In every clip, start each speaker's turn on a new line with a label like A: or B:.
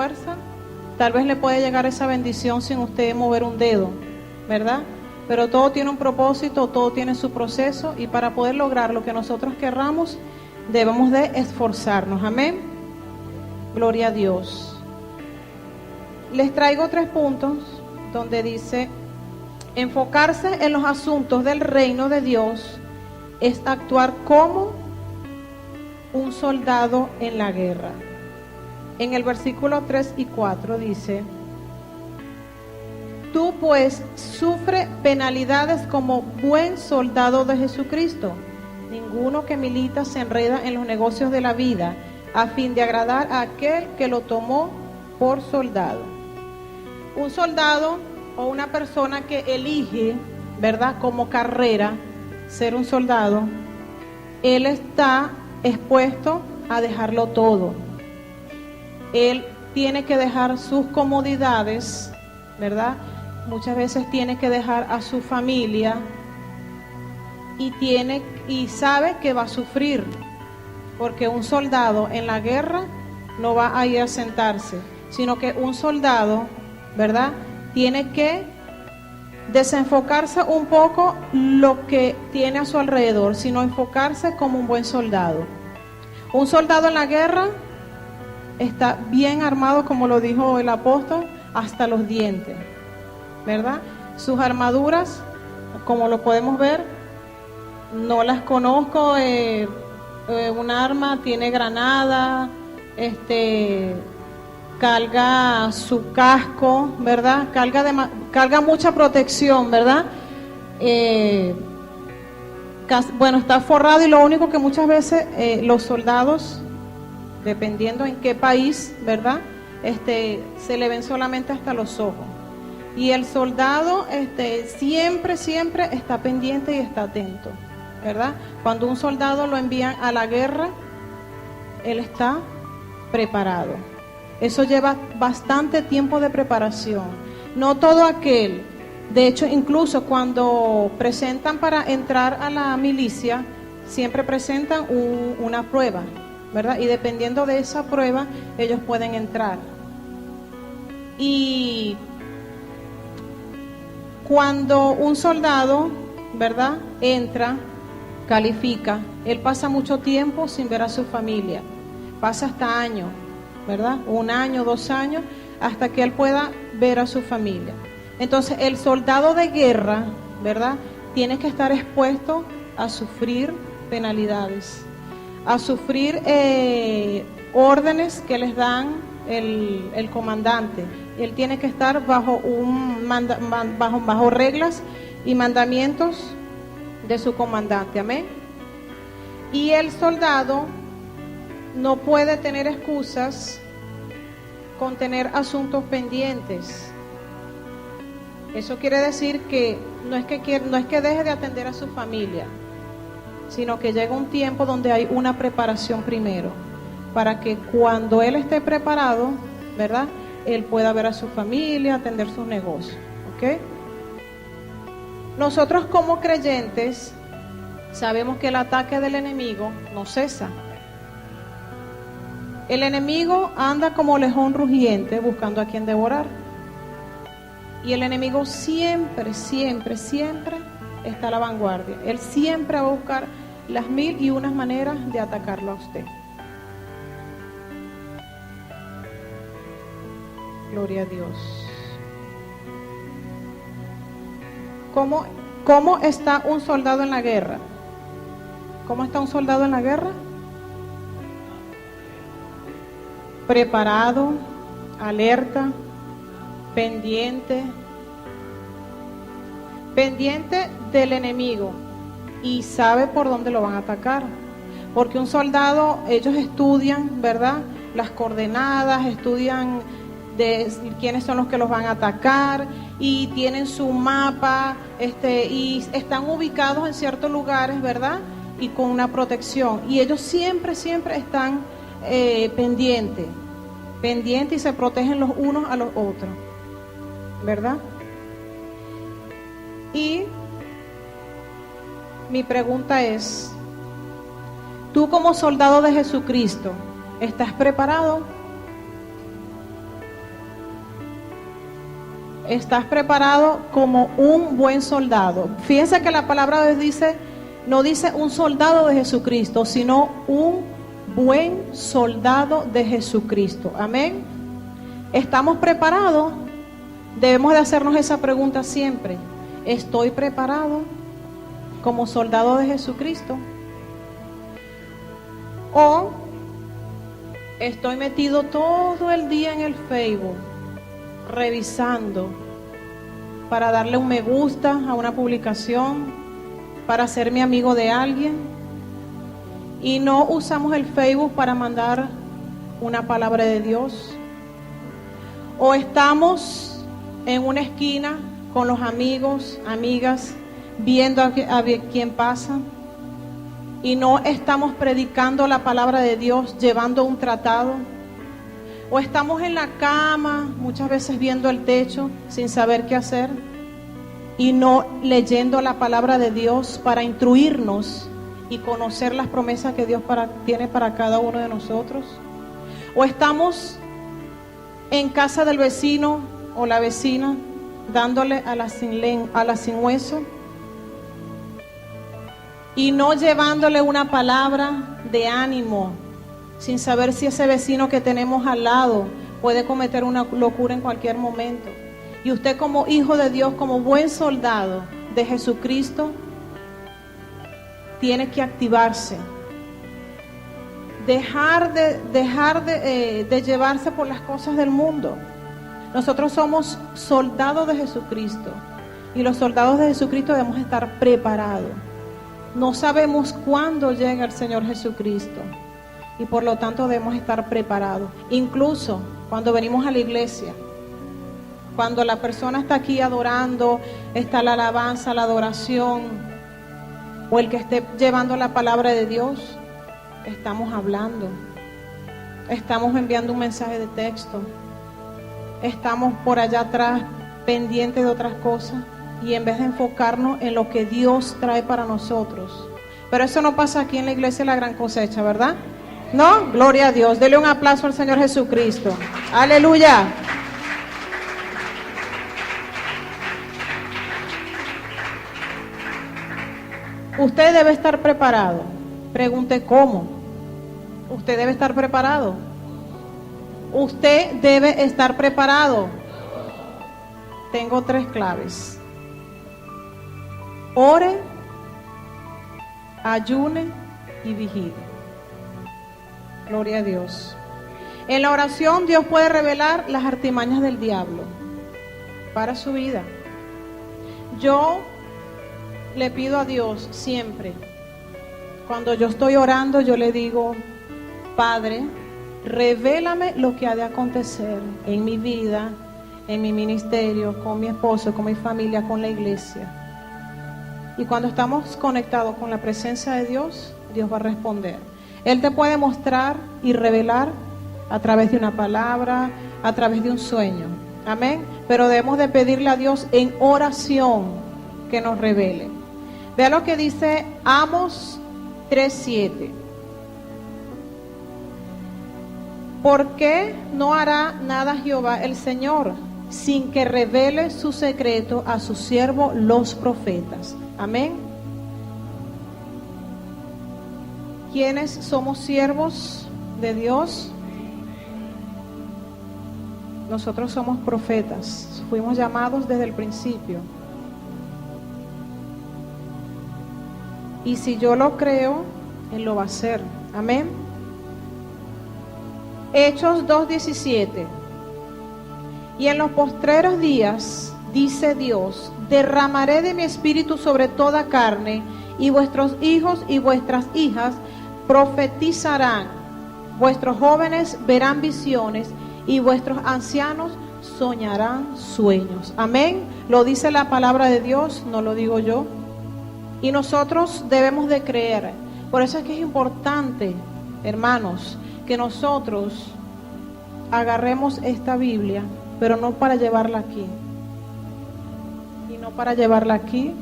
A: fuerza, tal vez le puede llegar esa bendición sin usted mover un dedo, ¿verdad? Pero todo tiene un propósito, todo tiene su proceso, y para poder lograr lo que nosotros querramos, debemos de esforzarnos. Amén. Gloria a Dios. Les traigo 3 puntos donde dice: enfocarse en los asuntos del reino de Dios es actuar como un soldado en la guerra. En el versículo 3 y 4 dice: tú pues sufre penalidades como buen soldado de Jesucristo. Ninguno que milita se enreda en los negocios de la vida a fin de agradar a aquel que lo tomó por soldado. Un soldado o una persona que elige, ¿verdad?, como carrera ser un soldado, él está expuesto a dejarlo todo. Él tiene que dejar sus comodidades, ¿verdad? Muchas veces tiene que dejar a su familia y sabe que va a sufrir, porque un soldado en la guerra no va a ir a sentarse, sino que un soldado, ¿verdad?, tiene que desenfocarse un poco lo que tiene a su alrededor, sino enfocarse como un buen soldado. Un soldado en la guerra está bien armado, como lo dijo el apóstol, hasta los dientes, ¿verdad? Sus armaduras, como lo podemos ver, no las conozco. Un arma tiene granada, carga su casco, ¿verdad? Carga mucha protección, ¿verdad? Bueno, está forrado, y lo único que muchas veces los soldados, dependiendo en qué país, ¿verdad?, se le ven solamente hasta los ojos. Y el soldado siempre está pendiente y está atento, ¿verdad? Cuando un soldado lo envían a la guerra, él está preparado. Eso lleva bastante tiempo de preparación. No todo aquel, de hecho, incluso cuando presentan para entrar a la milicia, siempre presentan una prueba, ¿verdad? Y dependiendo de esa prueba, ellos pueden entrar. Y cuando un soldado, ¿verdad?, entra, califica, él pasa mucho tiempo sin ver a su familia, pasa hasta años, ¿verdad? 1 año, 2 años, hasta que él pueda ver a su familia. Entonces, el soldado de guerra, ¿verdad?, tiene que estar expuesto a sufrir penalidades, a sufrir órdenes que les dan el comandante. Él tiene que estar bajo reglas y mandamientos de su comandante. Amén. Y el soldado no puede tener excusas con tener asuntos pendientes. Eso quiere decir que no es que deje de atender a su familia, sino que llega un tiempo donde hay una preparación primero, para que cuando él esté preparado, ¿verdad?, él pueda ver a su familia, atender sus negocios. ¿Ok? Nosotros como creyentes sabemos que el ataque del enemigo no cesa. El enemigo anda como león rugiente buscando a quien devorar. Y el enemigo siempre está a la vanguardia. Él siempre va a buscar las 1001 maneras de atacarlo a usted. Gloria a Dios. ¿Cómo está un soldado en la guerra? ¿Cómo está un soldado en la guerra? Preparado, alerta, pendiente del enemigo, y sabe por dónde lo van a atacar. Porque un soldado, ellos estudian, ¿verdad?, las coordenadas, estudian de quiénes son los que los van a atacar, y tienen su mapa, y están ubicados en ciertos lugares, ¿verdad?, y con una protección. Y ellos siempre están pendientes y se protegen los unos a los otros, ¿verdad? Y mi pregunta es: ¿tú como soldado de Jesucristo estás preparado? ¿Estás preparado como un buen soldado? Fíjense que la palabra de Dios dice, no dice un soldado de Jesucristo, sino un buen soldado de Jesucristo. Amén. ¿Estamos preparados? Debemos de hacernos esa pregunta siempre. ¿Estoy preparado como soldado de Jesucristo? ¿O estoy metido todo el día en el Facebook, revisando para darle un me gusta a una publicación, para hacerme amigo de alguien, y no usamos el Facebook para mandar una palabra de Dios? ¿O estamos en una esquina con los amigos, amigas, viendo a quién pasa, y no estamos predicando la palabra de Dios, llevando un tratado? ¿O estamos en la cama, muchas veces viendo el techo, sin saber qué hacer, y no leyendo la palabra de Dios para instruirnos y conocer las promesas que Dios tiene para cada uno de nosotros? ¿O estamos en casa del vecino o la vecina, dándole a la sin hueso, y no llevándole una palabra de ánimo, sin saber si ese vecino que tenemos al lado puede cometer una locura en cualquier momento? Y usted, como hijo de Dios, como buen soldado de Jesucristo, tiene que activarse, dejar de llevarse por las cosas del mundo. Nosotros somos soldados de Jesucristo, y los soldados de Jesucristo debemos estar preparados. No sabemos cuándo llega el Señor Jesucristo, y por lo tanto debemos estar preparados. Incluso cuando venimos a la iglesia, cuando la persona está aquí adorando, está la alabanza, la adoración, o el que esté llevando la palabra de Dios, estamos hablando, estamos enviando un mensaje de texto, estamos por allá atrás pendientes de otras cosas, y en vez de enfocarnos en lo que Dios trae para nosotros. Pero eso no pasa aquí en la iglesia de la Gran Cosecha, ¿verdad? No, gloria a Dios. Dele un aplauso al Señor Jesucristo. Aleluya. Usted debe estar preparado. Pregunte cómo. Usted debe estar preparado. Usted debe estar preparado. Tengo 3 claves. Ore, ayune y vigile. Gloria a Dios. En la oración Dios puede revelar las artimañas del diablo para su vida. Yo le pido a Dios siempre, cuando yo estoy orando, yo le digo: Padre, revélame lo que ha de acontecer en mi vida, en mi ministerio, con mi esposo, con mi familia, con la iglesia. Y cuando estamos conectados con la presencia de Dios, Dios va a responder. Él te puede mostrar y revelar a través de una palabra, a través de un sueño. Amén. Pero debemos de pedirle a Dios en oración que nos revele. Vea lo que dice Amos 3:7. ¿Por qué no hará nada Jehová el Señor sin que revele su secreto a sus siervos los profetas? Amén. ¿Quiénes somos siervos de Dios? Nosotros somos profetas. Fuimos llamados desde el principio. Y si yo lo creo, Él lo va a hacer. Amén. Hechos 2:17. Y en los postreros días, dice Dios, derramaré de mi espíritu sobre toda carne, y vuestros hijos y vuestras hijas profetizarán, vuestros jóvenes verán visiones, y vuestros ancianos soñarán sueños. Amén. Lo dice la palabra de Dios, no lo digo yo. Y nosotros debemos de creer. Por eso es que es importante, hermanos, que nosotros agarremos esta Biblia, pero no para llevarla aquí. Y no para llevarla aquí,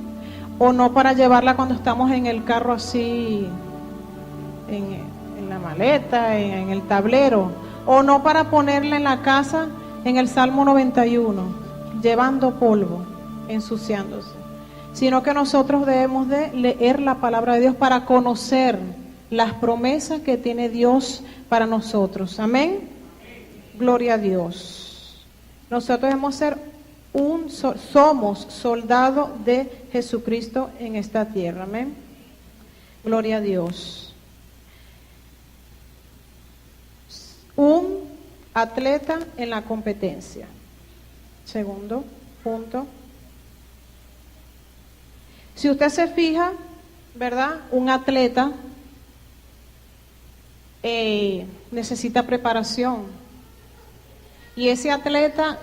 A: o no para llevarla cuando estamos en el carro así, en la maleta, en el tablero, o no para ponerla en la casa en el Salmo 91. llevando polvo, ensuciándose, sino que nosotros debemos de leer la palabra de Dios para conocer las promesas que tiene Dios para nosotros. Amén. Gloria a Dios. Nosotros debemos ser somos soldados de Jesucristo en esta tierra. Amén. Gloria a Dios. Un atleta en la competencia. Segundo punto. Si usted se fija, ¿verdad? Un atleta necesita preparación. Y ese atleta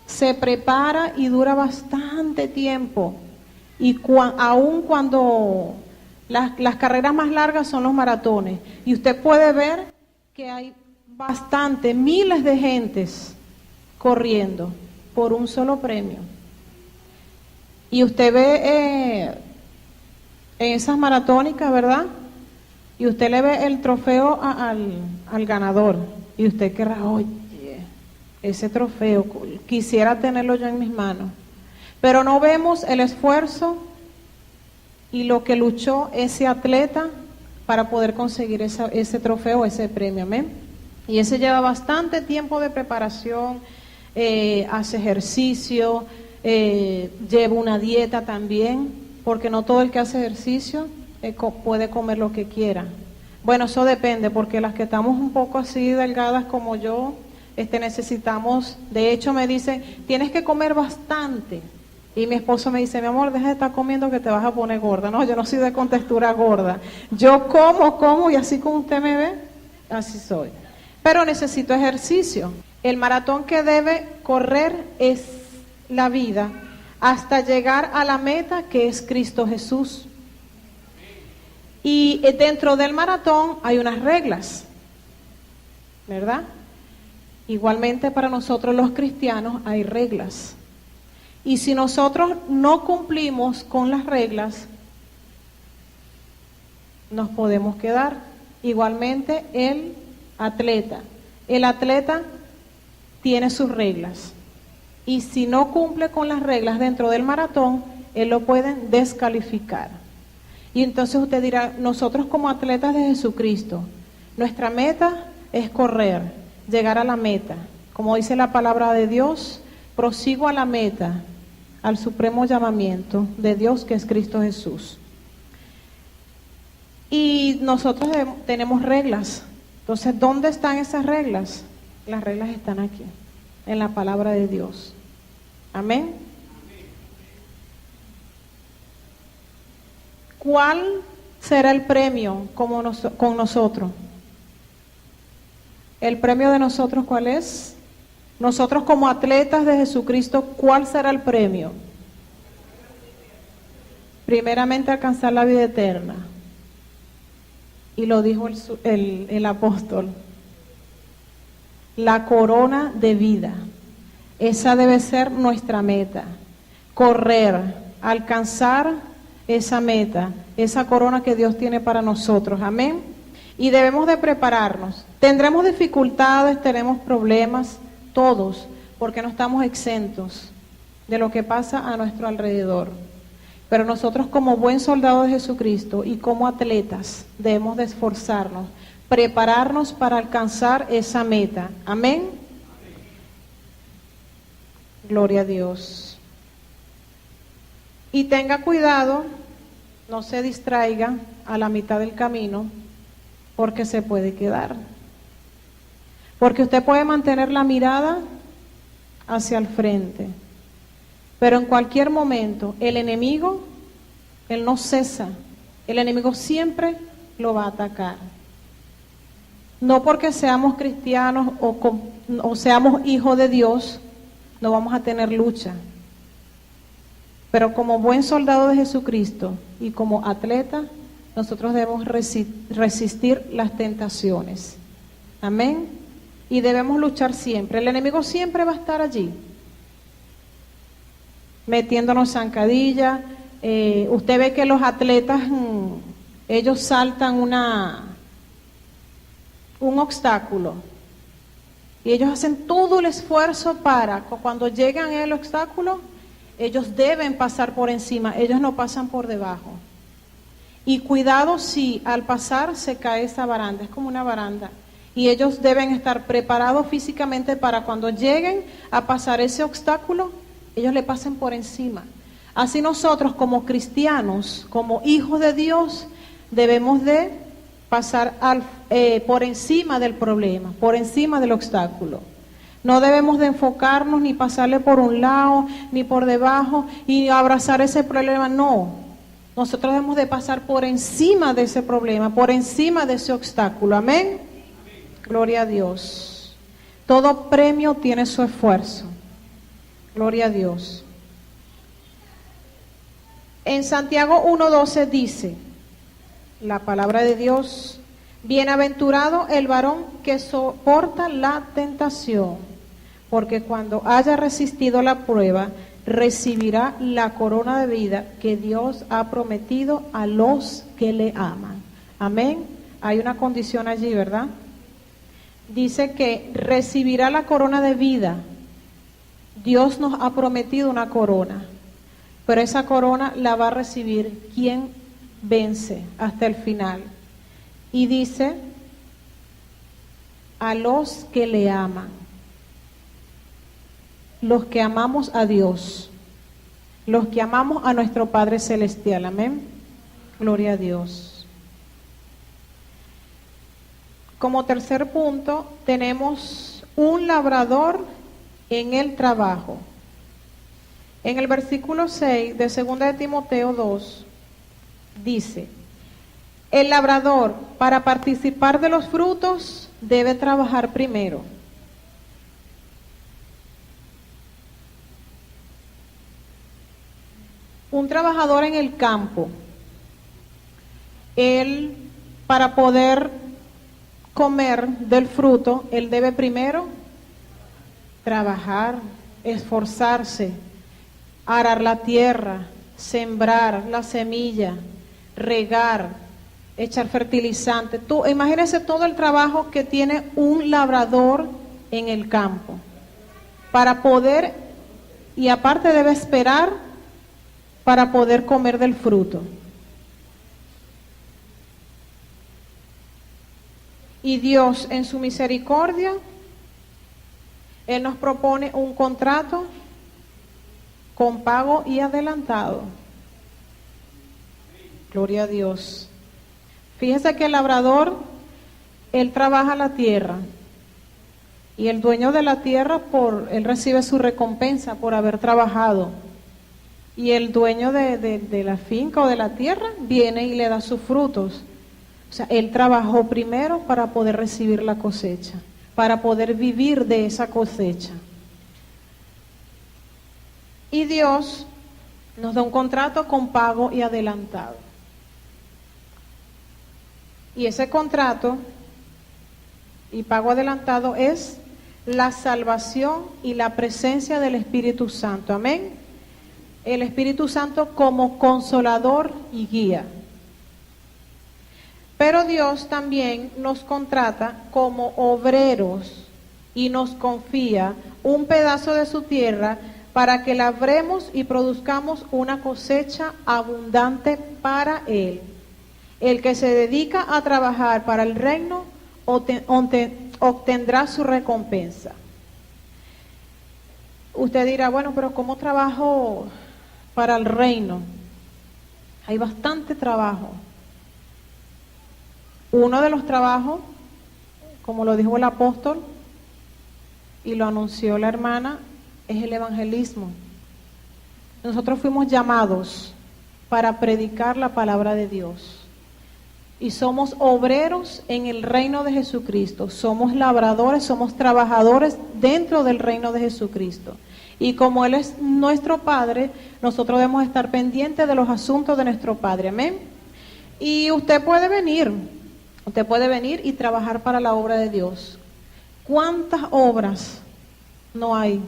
A: se prepara y dura bastante tiempo. Y aun cuando las carreras más largas son los maratones. Y usted puede ver que hay miles de gentes corriendo por un solo premio. Y usted ve en esas maratónicas, ¿verdad? Y usted le ve el trofeo al ganador. Y usted querrá, oye, ese trofeo, quisiera tenerlo yo en mis manos. Pero no vemos el esfuerzo y lo que luchó ese atleta para poder conseguir ese trofeo, ese premio. Amén. Y ese lleva bastante tiempo de preparación, hace ejercicio, lleva una dieta también, porque no todo el que hace ejercicio puede comer lo que quiera. Bueno, eso depende, porque las que estamos un poco así delgadas como yo, necesitamos, de hecho me dicen, tienes que comer bastante. Y mi esposo me dice, mi amor, deja de estar comiendo que te vas a poner gorda. No, yo no soy de contextura gorda. Yo como y así como usted me ve, así soy. Pero necesito ejercicio. El maratón que debe correr es la vida hasta llegar a la meta que es Cristo Jesús. Y dentro del maratón hay unas reglas, ¿verdad? Igualmente para nosotros los cristianos hay reglas. Y si nosotros no cumplimos con las reglas, nos podemos quedar. Igualmente el atleta tiene sus reglas. Y si no cumple con las reglas dentro del maratón, él lo pueden descalificar. Y entonces usted dirá, nosotros como atletas de Jesucristo, nuestra meta es correr, llegar a la meta. Como dice la palabra de Dios, prosigo a la meta, al supremo llamamiento de Dios que es Cristo Jesús. Y nosotros tenemos reglas. Entonces, ¿dónde están esas reglas? Las reglas están aquí, en la palabra de Dios. Amén. ¿Cuál será el premio con nosotros? ¿El premio de nosotros cuál es? Nosotros como atletas de Jesucristo, ¿cuál será el premio? Primeramente alcanzar la vida eterna. Y lo dijo el apóstol. La corona de vida. Esa debe ser nuestra meta. Correr, alcanzar esa meta, esa corona que Dios tiene para nosotros. Amén. Y debemos de prepararnos. Tendremos dificultades, tenemos problemas, todos, porque no estamos exentos de lo que pasa a nuestro alrededor. Pero nosotros como buen soldado de Jesucristo y como atletas debemos de esforzarnos, prepararnos para alcanzar esa meta. Amén. Gloria a Dios. Y tenga cuidado, no se distraiga a la mitad del camino, porque se puede quedar. Porque usted puede mantener la mirada hacia el frente, pero en cualquier momento el enemigo, él no cesa, el enemigo siempre lo va a atacar. No porque seamos cristianos o seamos hijos de Dios, no vamos a tener lucha. Pero como buen soldado de Jesucristo y como atleta, nosotros debemos resistir las tentaciones. Amén. Y debemos luchar siempre. El enemigo siempre va a estar allí, metiéndonos zancadilla. Usted ve que los atletas, ellos saltan un obstáculo Y ellos hacen todo el esfuerzo para, cuando llegan al obstáculo, ellos deben pasar por encima, ellos no pasan por debajo. Y cuidado si al pasar se cae esa baranda, es como una baranda. Y ellos deben estar preparados físicamente para cuando lleguen a pasar ese obstáculo, ellos le pasen por encima. Así nosotros como cristianos, como hijos de Dios, debemos de pasar por encima del problema, por encima del obstáculo. No debemos de enfocarnos ni pasarle por un lado, ni por debajo y abrazar ese problema, no. Nosotros debemos de pasar por encima de ese problema, por encima de ese obstáculo. Amén. Gloria a Dios. Todo premio tiene su esfuerzo. Gloria a Dios. En Santiago 1:12 dice la palabra de Dios: bienaventurado el varón que soporta la tentación, porque cuando haya resistido la prueba, recibirá la corona de vida que Dios ha prometido a los que le aman. Amén. Hay una condición allí, ¿verdad? Dice que recibirá la corona de vida. Dios nos ha prometido una corona, pero esa corona la va a recibir quien vence hasta el final. Y dice, a los que le aman, los que amamos a Dios, los que amamos a nuestro Padre Celestial. Amén. Gloria a Dios. Como tercer punto, tenemos un labrador en el trabajo. En el versículo 6 de 2 de Timoteo 2, dice: el labrador, para participar de los frutos, debe trabajar primero. Un trabajador en el campo, él, para poder comer del fruto, él debe primero trabajar, esforzarse, arar la tierra, sembrar la semilla, regar, echar fertilizante. Tú imagínese todo el trabajo que tiene un labrador en el campo para poder, y aparte debe esperar para poder comer del fruto. Y Dios, en su misericordia, Él nos propone un contrato con pago y adelantado. Gloria a Dios. Fíjese que el labrador, él trabaja la tierra, y el dueño de la tierra, él recibe su recompensa por haber trabajado. Y el dueño de la finca o de la tierra viene y le da sus frutos. O sea, él trabajó primero para poder recibir la cosecha, para poder vivir de esa cosecha. Y Dios nos da un contrato con pago y adelantado. Y ese contrato y pago adelantado es la salvación y la presencia del Espíritu Santo. Amén. El Espíritu Santo como consolador y guía. Pero Dios también nos contrata como obreros y nos confía un pedazo de su tierra para que labremos y produzcamos una cosecha abundante para Él. El que se dedica a trabajar para el reino obtendrá su recompensa. Usted dirá, bueno, pero ¿cómo trabajo para el reino? Hay bastante trabajo. Uno de los trabajos, como lo dijo el apóstol y lo anunció la hermana, es el evangelismo. Nosotros fuimos llamados para predicar la palabra de Dios. Y somos obreros en el reino de Jesucristo. Somos labradores, somos trabajadores dentro del reino de Jesucristo. Y como Él es nuestro Padre, nosotros debemos estar pendientes de los asuntos de nuestro Padre. Amén. Y usted puede venir y trabajar para la obra de Dios. ¿Cuántas obras no hay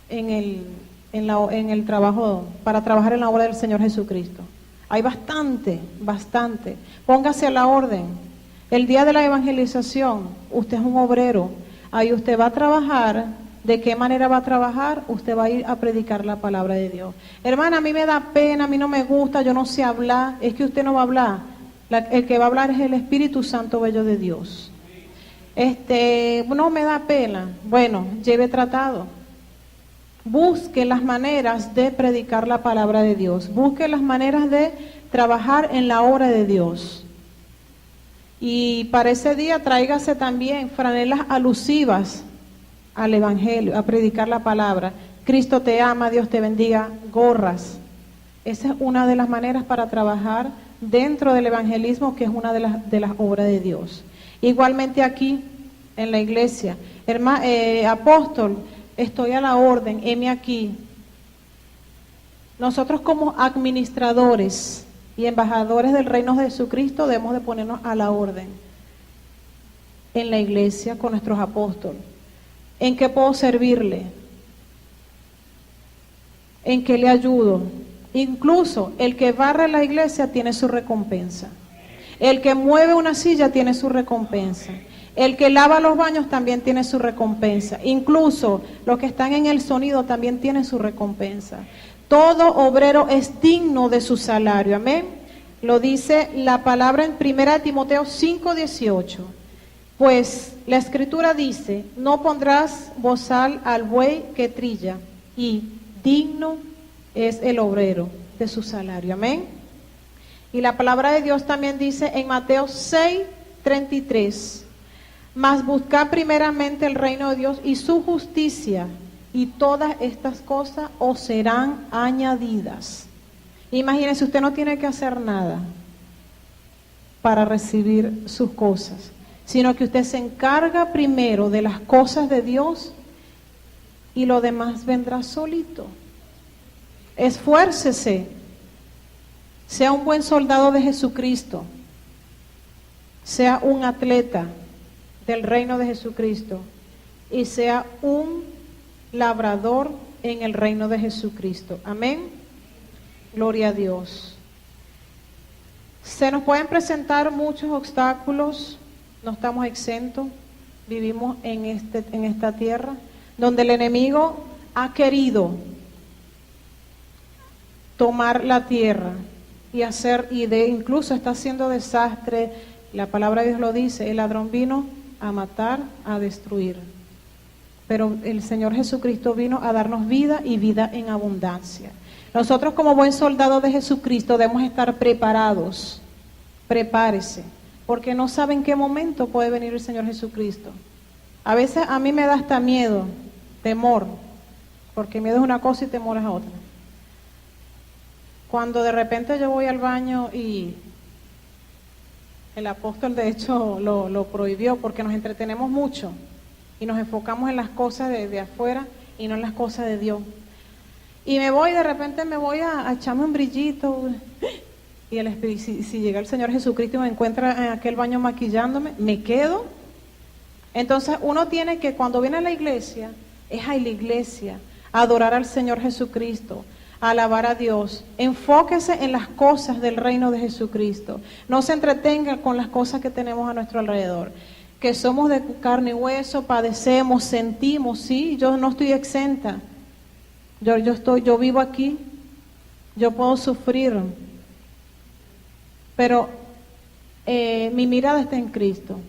A: en el trabajo, para trabajar en la obra del Señor Jesucristo? Hay bastante. Póngase a la orden. El día de la evangelización, usted es un obrero. Ahí usted va a trabajar. ¿De qué manera va a trabajar? Usted va a ir a predicar la palabra de Dios. Hermana, a mí me da pena, a mí no me gusta, yo no sé hablar. Es que usted no va a hablar. El que va a hablar es el Espíritu Santo bello de Dios. No me da pena. Bueno, lleve tratado. Busque las maneras de predicar la palabra de Dios. Busque las maneras de trabajar en la obra de Dios. Y para ese día tráigase también franelas alusivas al Evangelio, a predicar la palabra. Cristo te ama, Dios te bendiga, gorras. Esa es una de las maneras para trabajar dentro del evangelismo, que es una de las obras de Dios. Igualmente aquí en la iglesia, apóstol, estoy a la orden, heme aquí. Nosotros como administradores y embajadores del reino de Jesucristo debemos de ponernos a la orden en la iglesia con nuestros apóstoles. ¿En qué puedo servirle? ¿En qué le ayudo? Incluso el que barre la iglesia tiene su recompensa. El que mueve una silla tiene su recompensa. El que lava los baños también tiene su recompensa. Incluso los que están en el sonido también tienen su recompensa. Todo obrero es digno de su salario. Amén. Lo dice la palabra en 1 Timoteo 5:18. Pues la escritura dice, no pondrás bozal al buey que trilla, y digno es el obrero de su salario. Amén. Y la palabra de Dios también dice en Mateo 6:33, mas buscad primeramente el reino de Dios y su justicia, y todas estas cosas os serán añadidas. Imagínense, usted no tiene que hacer nada para recibir sus cosas, sino que usted se encarga primero de las cosas de Dios y lo demás vendrá solito. Esfuércese, sea un buen soldado de Jesucristo, sea un atleta del reino de Jesucristo y sea un labrador en el reino de Jesucristo. Amén. Gloria a Dios. Se nos pueden presentar muchos obstáculos, no estamos exentos, vivimos en esta tierra donde el enemigo ha querido tomar la tierra y incluso está haciendo desastre. La palabra de Dios lo dice, el ladrón vino a matar, a destruir, pero el Señor Jesucristo vino a darnos vida y vida en abundancia. Nosotros como buen soldado de Jesucristo debemos estar preparados. Prepárese, porque no sabe en qué momento puede venir el Señor Jesucristo. A veces a mí me da hasta miedo, temor, porque miedo es una cosa y temor es otra. Cuando de repente yo voy al baño y el apóstol de hecho lo prohibió, porque nos entretenemos mucho y nos enfocamos en las cosas de afuera y no en las cosas de Dios. Y de repente me voy a echarme un brillito, y si llega el Señor Jesucristo y me encuentra en aquel baño maquillándome, me quedo. Entonces uno tiene que, cuando viene a la iglesia, es a la iglesia, a adorar al Señor Jesucristo, a alabar a Dios. Enfóquese en las cosas del reino de Jesucristo. No se entretenga con las cosas que tenemos a nuestro alrededor. Que somos de carne y hueso, padecemos, sentimos, sí, yo no estoy exenta. Yo vivo aquí, yo puedo sufrir, pero mi mirada está en Cristo.